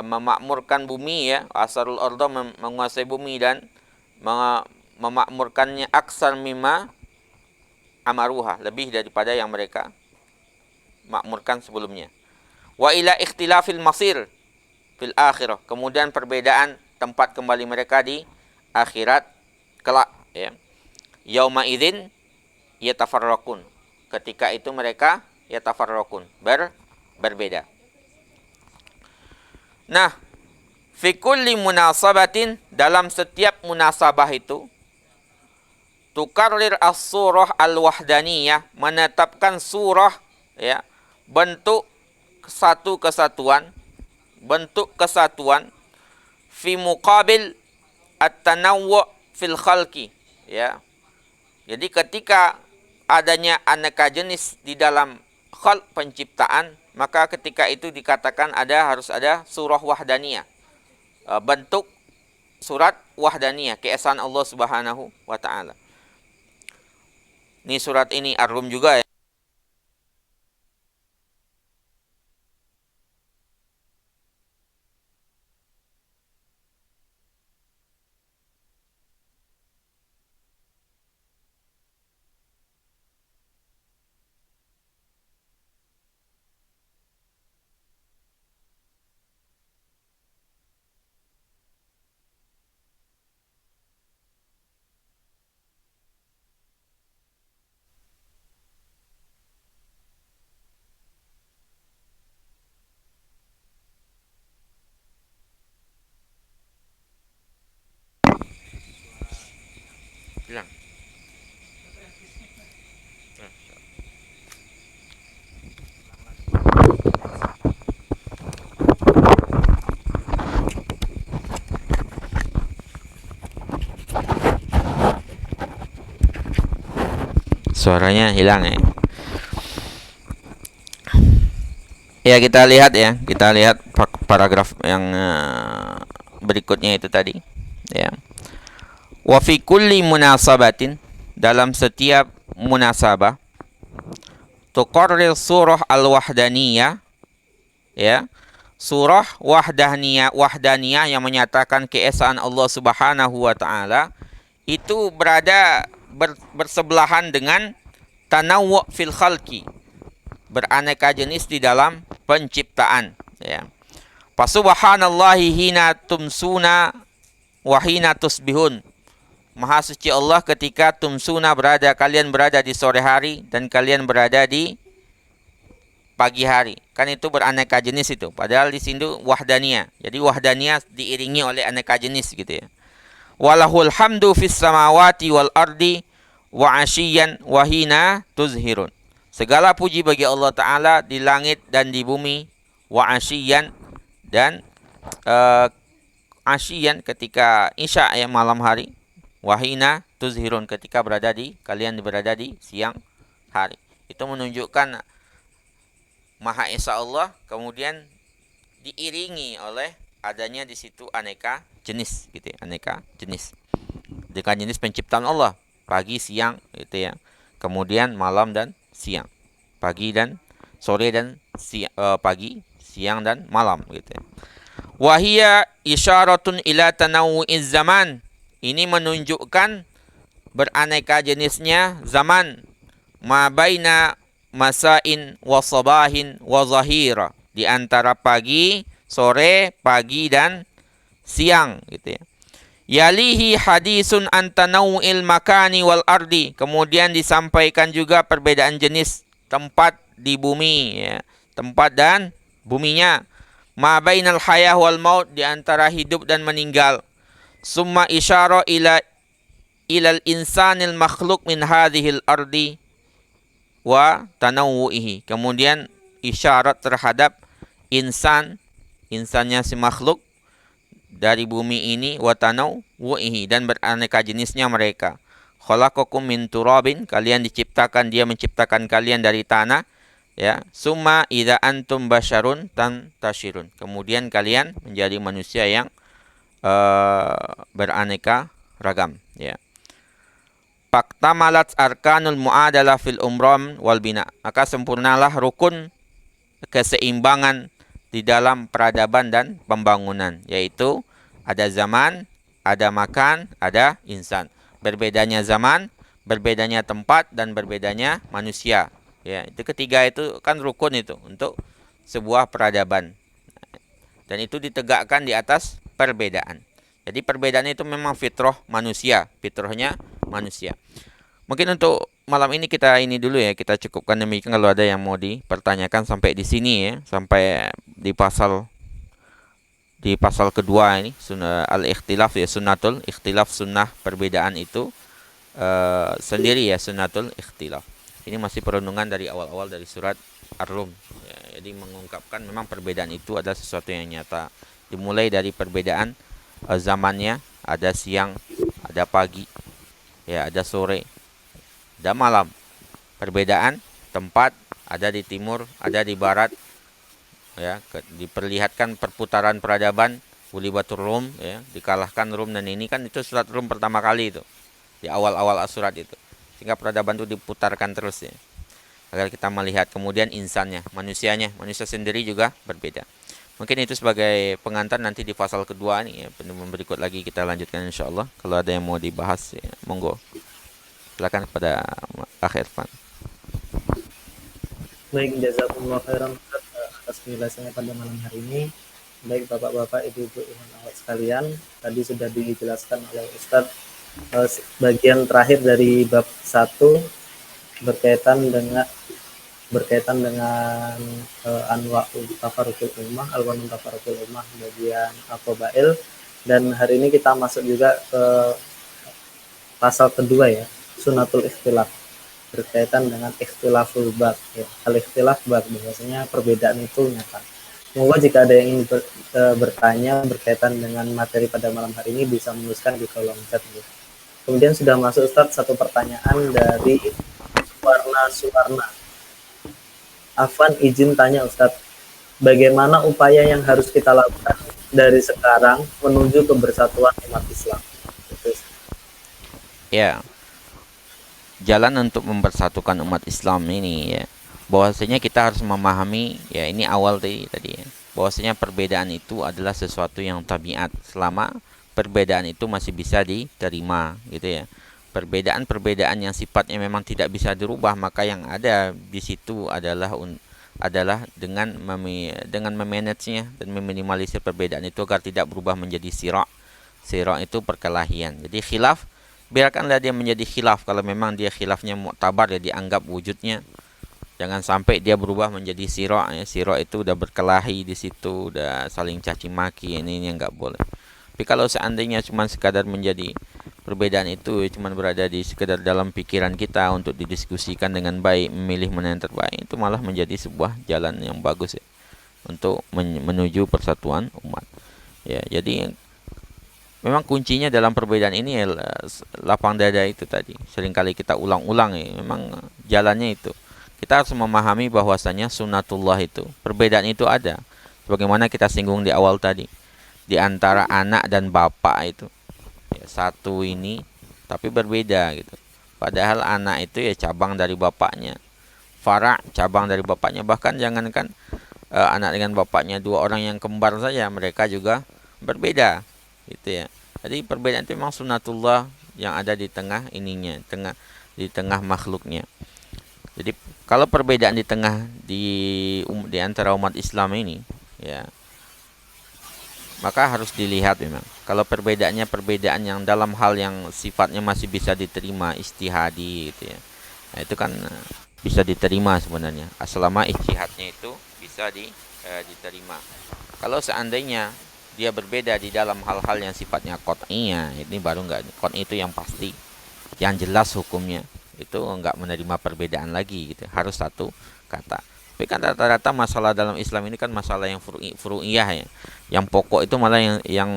memakmurkan bumi, ya, asarul arda, menguasai bumi, dan memakmurkannya aksar mimma amaruha, lebih daripada yang mereka makmurkan sebelumnya. Wa ila ikhtilafil masir fil akhirah. Kemudian perbedaan tempat kembali mereka di akhirat kelak, ya. Yauma idzin yatafarraqun. Ketika itu mereka yatafarraqun, berbeda. Nah, fi kulli munasabatin, dalam setiap munasabah itu, tukarrir as-surah al-wahdaniyah, menetapkan surah, ya, bentuk satu kesatuan, fi muqabil at-tanawwu' fil khalqi, ya. Jadi ketika adanya aneka jenis di dalam khalq, penciptaan, maka ketika itu dikatakan harus ada surah wahdaniyah, bentuk surat wahdaniyah, keesaan Allah Subhanahu wa taala. Ini surat ini Ar-Rum juga, ya. Bilang. Suaranya hilang, ya. Ya, kita lihat paragraf yang berikutnya itu tadi, ya. Wa fi kulli munasabatin, dalam setiap munasabah, tuqarrir surah al-wahdaniyah, ya, surah wahdaniyah yang menyatakan keesaan Allah Subhanahu wa taala, itu bersebelahan dengan tanawwu' fil khalqi, beraneka jenis di dalam penciptaan, ya. Fasubhanallahi hina tumsuna wa hina tusbihun. Maha suci Allah ketika kalian berada di sore hari dan kalian berada di pagi hari. Kan itu beraneka jenis itu. Padahal di sini wahdaniyah. Jadi wahdaniyah diiringi oleh aneka jenis, gitu, ya. Walahul hamdu fis samawati wal ardi wa asyiyan wa hina tuzhirun. Segala puji bagi Allah Ta'ala di langit dan di bumi, wa asyiyan, dan asyiyan ketika isya, ya, malam hari, wahina tuzhirun ketika kalian berada di siang hari. Itu menunjukkan Maha Esa Allah, kemudian diiringi oleh adanya di situ aneka jenis, gitu, ya, aneka jenis. Dengan jenis penciptaan Allah, pagi, siang, gitu, ya. Kemudian malam dan siang, pagi dan sore dan pagi, siang dan malam, gitu, ya. Wahia isyaratun ila tanawu'iz zaman. Ini menunjukkan beraneka jenisnya zaman. Ma baina masain wa sabahin wa zahira, di antara pagi, sore, pagi, dan siang, gitu, ya. Yalihi hadisun an tanawu'il makani wal ardi. Kemudian disampaikan juga perbedaan jenis tempat di bumi, ya. Tempat dan buminya. Ma bainal hayah wal maut, di antara hidup dan meninggal. Summa isyara ilal insanil makhluk min hadhil ardi wa tanawu'ihi. Kemudian isyarat terhadap insannya si makhluk dari bumi ini, wa tanawu'ihi, dan beraneka jenisnya mereka. Khalaqakum min turabin, kalian diciptakan, dia menciptakan kalian dari tanah, ya. Summa idza antum basyarun tantashirun, kemudian kalian menjadi manusia yang beraneka ragam, ya. Faktamalat arkanul muadalah fil umram wal bina, maka sempurnalah rukun keseimbangan di dalam peradaban dan pembangunan, yaitu ada zaman, ada makan, ada insan. Berbedanya zaman, berbedanya tempat, dan berbedanya manusia. Ya, itu ketiga itu kan rukun itu untuk sebuah peradaban. Dan itu ditegakkan di atas perbedaan. Jadi perbedaan itu memang fitrah manusia, fitrahnya manusia. Mungkin untuk malam ini kita ini dulu ya, kita cukupkan demikian. Kalau ada yang mau dipertanyakan sampai di sini ya, sampai di pasal kedua ini, sunnah al-ikhtilaf ya, sunnatul ikhtilaf, sunnah perbedaan itu sendiri ya, sunnatul ikhtilaf. Ini masih perenungan dari awal-awal dari surat Ar-Rum ya, jadi mengungkapkan memang perbedaan itu adalah sesuatu yang nyata. Dimulai dari perbedaan zamannya, ada siang, ada pagi, ya, ada sore, ada malam. Perbedaan tempat, ada di timur, ada di barat, ya. Diperlihatkan perputaran peradaban, Ghulibatur Rum, ya, dikalahkan Rum, dan ini kan itu surat Rum pertama kali itu, di awal-awal surat itu, sehingga peradaban itu diputarkan terus ya, agar kita melihat. Kemudian insannya, manusia sendiri juga berbeda. Mungkin itu sebagai pengantar, nanti di pasal kedua nih ya, penemuan berikut lagi kita lanjutkan insyaallah. Kalau ada yang mau dibahas ya, monggo. Silakan kepada Akh Irfan. Baik, jazakumullah khairan atas penjelasannya pada malam hari ini. Baik Bapak-bapak, Ibu-ibu, iman sekalian, tadi sudah dijelaskan oleh Ustadz bagian terakhir dari bab 1 berkaitan dengan anwa'ul tafarruqul ummah, alwanun tafarruqul ummah, bagian al-qabail. Dan hari ini kita masuk juga ke pasal kedua ya, sunnatul ikhtilaf, berkaitan dengan ikhtilaful bab ya. Al-ikhtilaf bab, biasanya perbedaan itu nyata. Semoga jika ada yang ingin bertanya berkaitan dengan materi pada malam hari ini bisa menuliskan di kolom chat ya. Kemudian sudah masuk Ustadz satu pertanyaan dari Suwarna. Afan izin tanya Ustadz, bagaimana upaya yang harus kita lakukan dari sekarang menuju kebersatuan umat Islam? Ya, jalan untuk mempersatukan umat Islam ini ya, bahwasanya kita harus memahami ya, ini awal tadi ya, bahwasanya perbedaan itu adalah sesuatu yang tabiat selama perbedaan itu masih bisa diterima gitu ya. Perbedaan yang sifatnya memang tidak bisa dirubah, maka yang ada di situ adalah dengan memanagenya dan meminimalisir perbedaan itu agar tidak berubah menjadi sira'. Sira' itu perkelahian. Jadi khilaf, biarkanlah dia menjadi khilaf kalau memang dia khilafnya mu'tabar ya, dianggap wujudnya. Jangan sampai dia berubah menjadi sira' ya. Sira' itu udah berkelahi di situ, udah saling caci maki, ini enggak boleh. Tapi kalau seandainya cuma sekadar menjadi perbedaan itu cuma berada di sekedar dalam pikiran kita untuk didiskusikan dengan baik, memilih mana yang terbaik, itu malah menjadi sebuah jalan yang bagus ya, untuk menuju persatuan umat. Ya, jadi memang kuncinya dalam perbedaan ini ya, lapang dada itu tadi. Seringkali kita ulang-ulang ya, memang jalannya itu. Kita harus memahami bahwasanya sunnatullah itu, perbedaan itu ada. Sebagaimana kita singgung di awal tadi, di antara anak dan bapak itu ya, satu ini tapi berbeda gitu. Padahal anak itu ya cabang dari bapaknya, fara' cabang dari bapaknya. Bahkan jangankan anak dengan bapaknya, dua orang yang kembar saja mereka juga berbeda gitu ya. Jadi perbedaan itu memang sunnatullah yang ada di tengah ininya, di tengah makhluknya. Jadi kalau perbedaan di antara umat Islam ini ya, maka harus dilihat memang. Kalau perbedaannya perbedaan yang dalam hal yang sifatnya masih bisa diterima, ijtihadi gitu ya. Nah, itu kan bisa diterima sebenarnya. Selama ijtihadnya itu bisa diterima. Kalau seandainya dia berbeda di dalam hal-hal yang sifatnya qat'iyah, ini baru enggak. Qat'i itu yang pasti, yang jelas hukumnya. Itu enggak menerima perbedaan lagi gitu. Harus satu kata. Tapi kan rata-rata masalah dalam Islam ini kan masalah yang furu'iyah ya. Yang pokok itu malah yang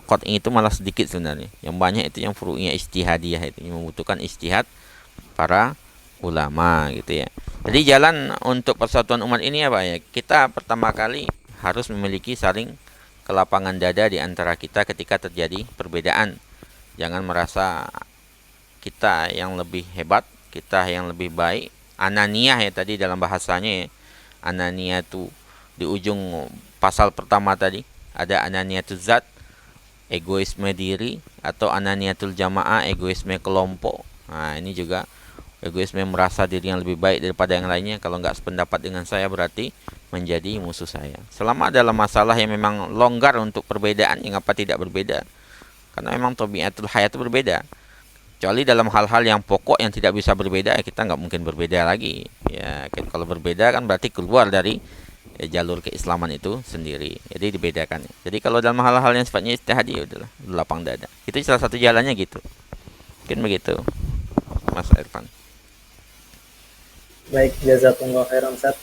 qat'i itu malah sedikit sebenarnya. Yang banyak itu yang furu'iyah ijtihadiyah itu yang membutuhkan ijtihad para ulama gitu ya. Jadi jalan untuk persatuan umat ini apa ya? Kita pertama kali harus memiliki saling kelapangan dada di antara kita ketika terjadi perbedaan. Jangan merasa kita yang lebih hebat, kita yang lebih baik. Ananiyah ya tadi dalam bahasanya ya. Ananiyah itu di ujung pasal pertama tadi ada ananiyatul zat, egoisme diri, atau ananiyatul jamaah, egoisme kelompok. Nah, ini juga egoisme merasa diri yang lebih baik daripada yang lainnya. Kalau nggak sependapat dengan saya berarti menjadi musuh saya. Selama dalam masalah yang memang longgar untuk perbedaan, yang apa tidak berbeda. Karena memang tabiatul hayat itu berbeda. Kecuali dalam hal-hal yang pokok yang tidak bisa berbeda, kita nggak mungkin berbeda lagi. Ya, kalau berbeda kan berarti keluar dari jalur keislaman itu sendiri. Jadi dibedakan. Jadi kalau dalam hal-hal yang sifatnya ijtihadi, ya udahlah, lapang dada. Itu salah satu jalannya gitu. Mungkin begitu, Mas Irfan. Baik, jazakumullah khairan Ustaz.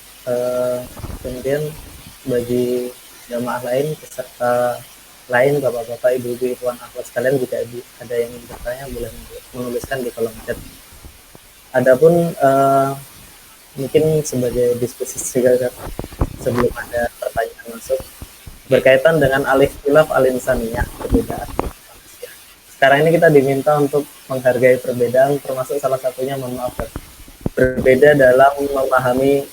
Kemudian bagi jamaah lain peserta lain, bapak-bapak, ibu-ibu, ikhwan akhwat sekalian, jika ada yang ingin bertanya boleh menuliskan di kolom chat. Adapun mungkin sebagai diskusi juga sebelum ada pertanyaan masuk berkaitan dengan al-ikhtilaf al-insaniyah, perbedaan manusia. Sekarang ini kita diminta untuk menghargai perbedaan, termasuk salah satunya berbeda dalam memahami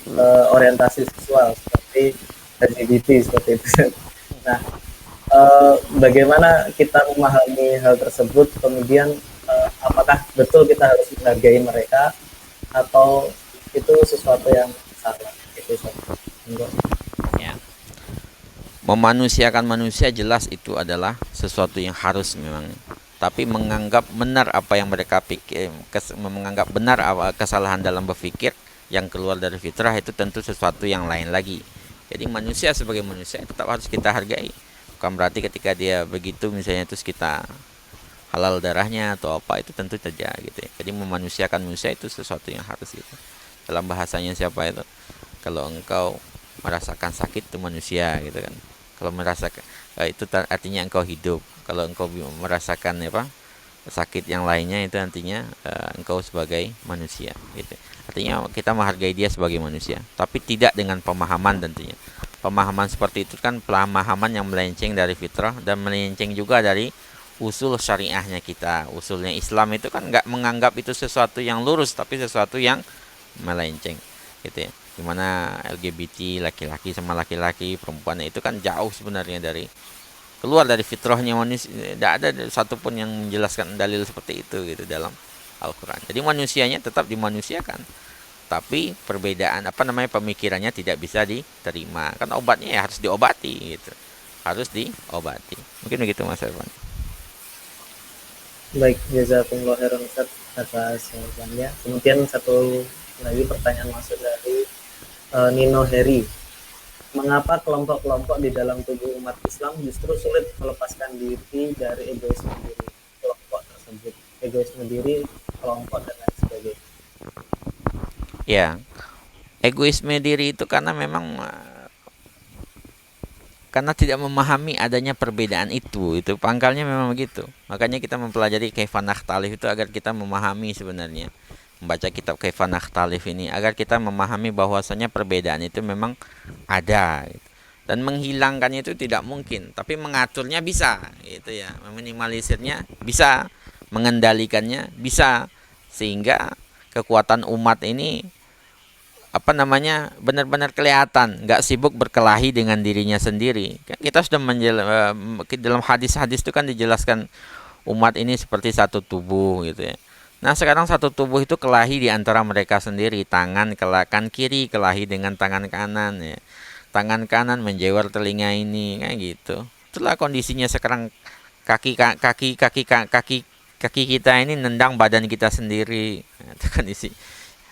orientasi seksual seperti LGBT seperti itu. Nah, bagaimana kita memahami hal tersebut, kemudian apakah betul kita harus menghargai mereka atau itu sesuatu yang salah? Itu ya. Memanusiakan manusia jelas itu adalah sesuatu yang harus memang. Tapi menganggap benar apa yang mereka pikir, menganggap benar kesalahan dalam berpikir yang keluar dari fitrah itu tentu sesuatu yang lain lagi. Jadi manusia sebagai manusia tetap harus kita hargai. Bukan berarti ketika dia begitu misalnya terus kita halal darahnya atau apa, itu tentu saja gitu ya. Jadi memanusiakan manusia itu sesuatu yang harus gitu. Dalam bahasanya siapa itu? Kalau engkau merasakan sakit itu manusia gitu kan. Kalau merasakan itu artinya engkau hidup. Kalau engkau merasakan apa sakit yang lainnya itu artinya engkau sebagai manusia gitu. Artinya kita menghargai dia sebagai manusia, tapi tidak dengan pemahaman tentunya. Pemahaman seperti itu kan pemahaman yang melenceng dari fitrah dan melenceng juga dari usul syariahnya kita. Usulnya Islam itu kan nggak menganggap itu sesuatu yang lurus, tapi sesuatu yang melenceng gitu ya. Dimana LGBT, laki-laki sama laki-laki, perempuan itu kan jauh sebenarnya dari keluar dari fitrahnya manusia. Tidak ada satupun yang menjelaskan dalil seperti itu gitu dalam Al-Quran. Jadi manusianya tetap dimanusiakan, tapi perbedaan pemikirannya tidak bisa diterima. Kan obatnya ya harus diobati gitu, harus diobati. Mungkin begitu Mas Irfan. Baik, jazakumullah khairan Ustaz atas jawabannya. Kemudian satu lagi pertanyaan masuk dari Nino Heri. Mengapa kelompok-kelompok di dalam tubuh umat Islam justru sulit melepaskan diri dari egoisme diri kelompok tersebut, egoisme diri kelompok dan lain sebagainya? Ya, egoisme diri itu karena memang karena tidak memahami adanya perbedaan itu pangkalnya memang begitu. Makanya kita mempelajari Kaifan Nakhtalif itu agar kita memahami sebenarnya, membaca kitab Kaifan Nakhtalif ini agar kita memahami bahwasanya perbedaan itu memang ada gitu. Dan menghilangkannya itu tidak mungkin, tapi mengaturnya bisa gitu ya, meminimalisirnya bisa, mengendalikannya bisa, sehingga kekuatan umat ini benar-benar kelihatan, nggak sibuk berkelahi dengan dirinya sendiri. Kita sudah dalam hadis-hadis itu kan dijelaskan umat ini seperti satu tubuh gitu ya. Nah sekarang satu tubuh itu kelahi di antara mereka sendiri. Tangan kiri kelahi dengan tangan kanan ya. Tangan kanan menjewer telinga ini kayak gitu. itulah kondisinya sekarang. Kaki kita ini nendang badan kita sendiri. Nah, itu kondisi.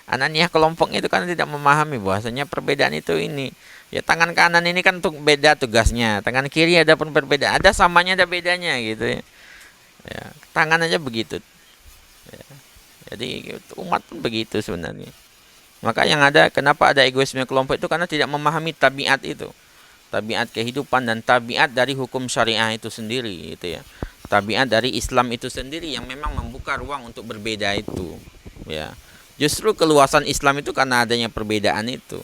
Ananiah kelompoknya itu kan tidak memahami bahwasanya perbedaan itu ini. Ya tangan kanan ini kan untuk beda tugasnya. Tangan kiri ada pun berbeda. Ada samanya ada bedanya gitu ya. Ya, tangan aja begitu. Ya. Jadi umat pun begitu sebenarnya. Maka yang ada, kenapa ada egoisme kelompok itu karena tidak memahami tabiat itu. Tabiat kehidupan dan tabiat dari hukum syariah itu sendiri gitu ya. Tabiat dari Islam itu sendiri yang memang membuka ruang untuk berbeda itu. Ya. Justru keluasan Islam itu karena adanya perbedaan itu.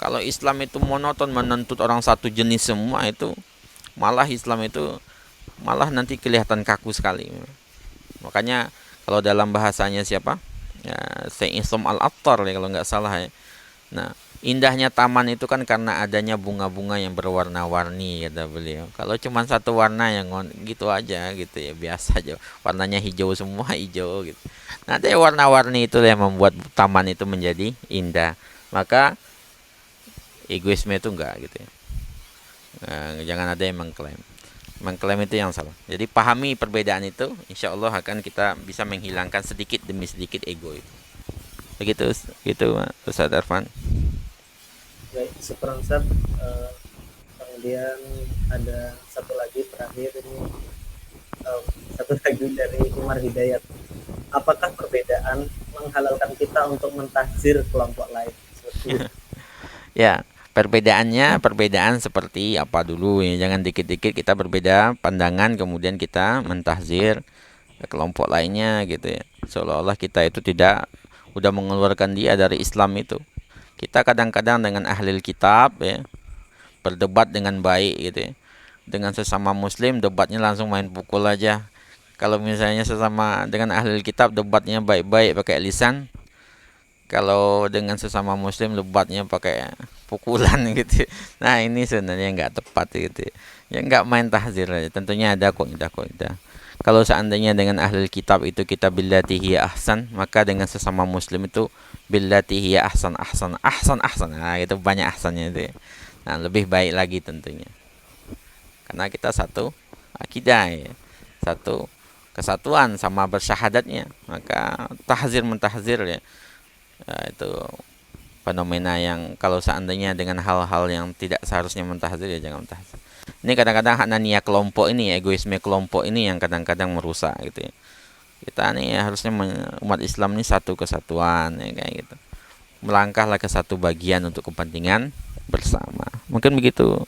Kalau Islam itu monoton menuntut orang satu jenis semua itu, malah Islam itu malah nanti kelihatan kaku sekali. Makanya kalau dalam bahasanya siapa? Ya, Syekh Islam Al-Attar ya kalau nggak salah ya. Nah, indahnya taman itu kan karena adanya bunga-bunga yang berwarna-warni kata beliau. Kalau cuma satu warna yang gitu aja gitu ya, biasa aja. Warnanya hijau semua, hijau gitu. Nah, ada warna-warni itu yang membuat taman itu menjadi indah. Maka egoisme itu enggak gitu ya. Jangan ada yang mengklaim. Mengklaim itu yang salah. Jadi pahami perbedaan itu, insya Allah akan kita bisa menghilangkan sedikit demi sedikit ego itu. Begitu, gitu Ustaz Arfan. Baik, syukur Ustaz. Kemudian ada satu lagi terakhir ini, satu lagi dari Umar Hidayat. Apakah perbedaan menghalalkan kita untuk mentahzir kelompok lain? Seperti itu. Ya, perbedaan seperti apa dulu ya. Jangan dikit-dikit kita berbeda pandangan kemudian kita mentahzir kelompok lainnya gitu ya. Seolah-olah kita itu tidak udah mengeluarkan dia dari Islam itu. Kita kadang-kadang dengan ahli kitab ya, berdebat dengan baik gitu ya. Dengan sesama muslim debatnya langsung main pukul aja. Kalau misalnya sesama dengan ahli kitab debatnya baik-baik pakai lisan, kalau dengan sesama muslim debatnya pakai pukulan gitu. Nah, ini sebenarnya nggak tepat gitu. Ya nggak main tahzir aja. Tentunya ada kaidah. Kalau seandainya dengan ahli kitab itu kita billati hiya ahsan, maka dengan sesama muslim itu billati hiya ahsan. Nah, itu banyak ahsannya itu. Nah, lebih baik lagi tentunya. Karena kita satu akidah ya. Satu kesatuan sama bersyahadatnya. Maka tahzir mentahzir ya. Itu fenomena yang kalau seandainya dengan hal-hal yang tidak seharusnya mentahzir ya jangan mentahzir. Ini kadang-kadang hanania kelompok ini, egoisme kelompok ini yang kadang-kadang merusak gitu ya. Kita nih harusnya umat Islam ini satu kesatuan ya kayak gitu. Melangkahlah ke satu bagian untuk kepentingan bersama. Mungkin begitu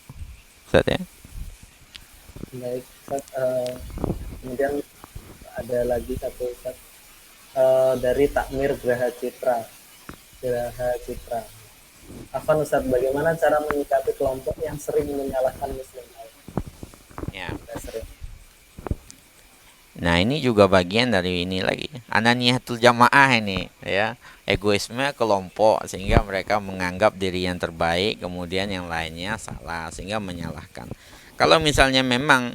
Ustaz ya. Baik, Ustaz. Kemudian ada lagi satu Ustaz, dari Takmir Graha Citra. Afan Ustaz, bagaimana cara menyikapi kelompok yang sering menyalahkan muslim lain? Ya. Sering. Nah, ini juga bagian dari ini lagi. Ananiyatul jamaah ini ya. Egoisme kelompok sehingga mereka menganggap diri yang terbaik, kemudian yang lainnya salah sehingga menyalahkan. Kalau misalnya memang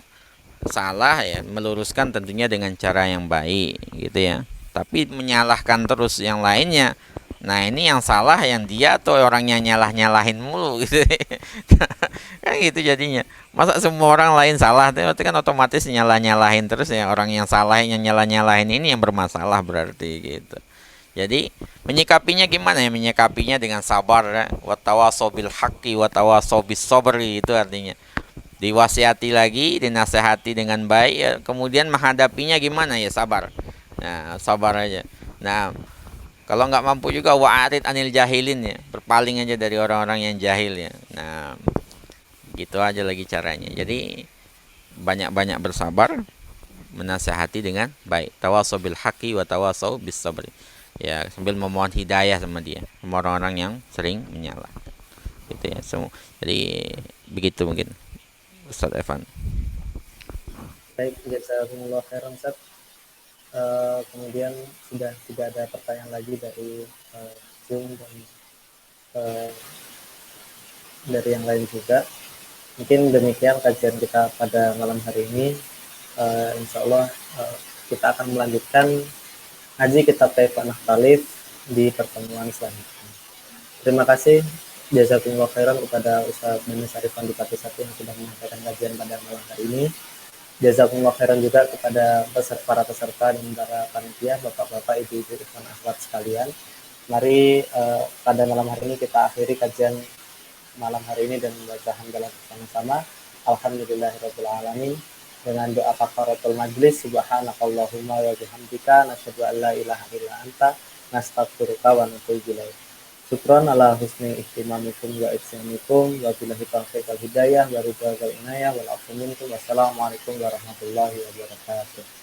salah ya meluruskan tentunya dengan cara yang baik gitu ya. Tapi menyalahkan terus yang lainnya. Nah, ini yang salah yang dia atau orangnya nyalah-nyalahin mulu gitu. Kan gitu jadinya. Masa semua orang lain salah? Itu kan otomatis nyalah-nyalahin terus ya, orang yang salah yang nyalah-nyalahin ini yang bermasalah berarti gitu. Jadi menyikapinya gimana ya? Menyikapinya dengan sabar ya. Watawasau bil haqqi watawasau bis sabri, itu artinya diwasiati lagi, dinasehati dengan baik ya. Kemudian menghadapinya gimana ya? Sabar. Nah, sabar aja. Nah, kalau nggak mampu juga wa'arid anil jahilin ya, berpaling aja dari orang-orang yang jahil ya. Nah, gitu aja lagi caranya. Jadi banyak-banyak bersabar, menasehati dengan baik. Tawasau bil haqqi wa tawasau bis sabri. Ya, sambil memohon hidayah sama dia, sama orang-orang yang sering menyalah. Gitu ya. Jadi begitu mungkin Ustaz Evan. Baik, jazakumullah khairan Ustaz. Kemudian sudah tidak ada pertanyaan lagi dari Zoom dan dari yang lain juga. Mungkin demikian kajian kita pada malam hari ini. Insya Allah kita akan melanjutkan ngaji kitab Taifah Nakhtalif di pertemuan selanjutnya. Terima kasih Jazakumullah khairan kepada Ustaz Denis Arifan di Satu yang sudah menyampaikan kajian pada malam hari ini. Jazakumullah khairan juga kepada para peserta dan para panitia, bapak-bapak, ibu-ibu, ikhwan akhwat sekalian. Mari pada malam hari ini kita akhiri kajian malam hari ini dan membaca hamdalah bersama-sama. Alhamdulillahirabbil alamin. Dengan doa kafaratul majlis, subhanakallahumma wa bihamdika nasyhadu an la ilaha illa anta nastaghfiruka wa natubu ilaik. Syukran ala husni ihtimamikum wa ihsanikum wa billahi taufiq wal hidayah wa ridha wal inayah wal afu minkum. Wassalamualaikum warahmatullahi wabarakatuh.